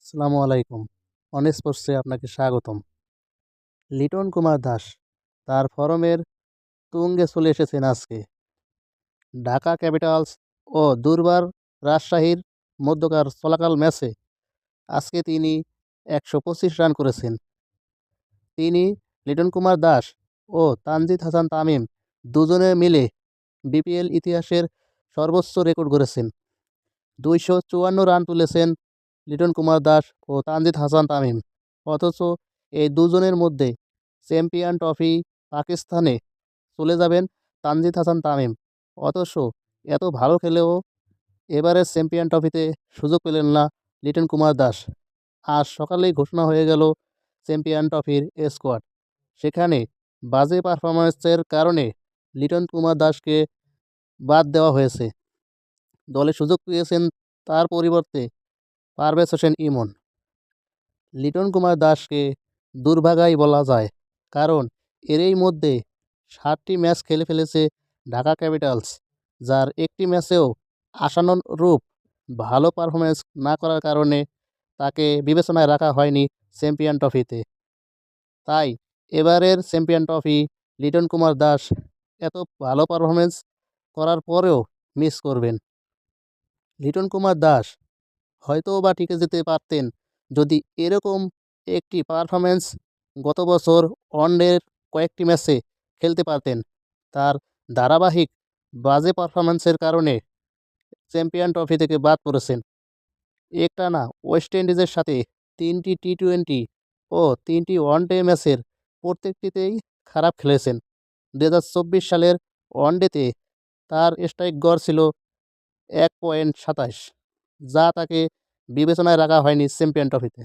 আসসালামু আলাইকুম। অন স্পোর্টসে আপনাকে স্বাগতম। লিটন কুমার দাস তার ফর্মের তুঙ্গে চলে এসেছেন আজকে। ঢাকা ক্যাপিটালস ও দুর্বার রাজশাহীর মধ্যকার চলাকাল ম্যাচে আজকে তিনি ১২৫ রান করেছেন। তিনি লিটন কুমার দাস ও তানজিদ হাসান তামিম দুজনে মিলে বিপিএল ইতিহাসের সর্বোচ্চ রেকর্ড গড়েছেন। ২৫৪ রান তুলেছেন লিটন কুমার দাস ও তানজিদ হাসান তামিম। অথচ এই দুজনের মধ্যে চ্যাম্পিয়ন ট্রফি পাকিস্তানে চলে যাবেন তানজিদ হাসান তামিম। অথচ এত ভালো খেলেও এবারের চ্যাম্পিয়ন ট্রফিতে সুযোগ পেলেন না লিটন কুমার দাস। আজ সকালেই ঘোষণা হয়ে গেল চ্যাম্পিয়ন ট্রফির স্কোয়াড। সেখানে বাজে পারফরম্যান্সের কারণে লিটন কুমার দাসকে বাদ দেওয়া হয়েছে। দলে সুযোগ পেয়েছেন তার পরিবর্তে পারভেজ হোসেন ইমন। লিটন কুমার দাসকে দুর্ভাগাই বলা যায়, কারণ এরই মধ্যে ৭টি ম্যাচ খেলে ফেলেছে ঢাকা ক্যাপিটালস, যার একটি ম্যাচেও আশানুরূপ ভালো পারফরম্যান্স না করার কারণে তাকে বিবেচনায় রাখা হয়নি চ্যাম্পিয়ন ট্রফিতে। তাই এবারের চ্যাম্পিয়ন ট্রফি লিটন কুমার দাস এত ভালো পারফরম্যান্স করার পরেও মিস করবেন। লিটন কুমার দাস হয়তোবা টিকে যেতে পারতেন যদি এরকম একটি পারফরম্যান্স গত বছর ওয়ানডের কয়েকটি ম্যাচে খেলতে পারতেন। তার ধারাবাহিক বাজে পারফরম্যান্সের কারণে চ্যাম্পিয়ন ট্রফি থেকে বাদ পড়েছেন। একটানা ওয়েস্ট ইন্ডিজের সাথে ৩টি টি-টোয়েন্টি ও ৩টি ওয়ানডে ম্যাচের প্রত্যেকটিতেই খারাপ খেলেছেন। ২০২৪ সালের ওয়ানডেতে তার স্ট্রাইক গড় ছিল ১.২৭, যা তাকে বিবেচনায় রাখা হয়নি চ্যাম্পিয়ন ট্রফিতে।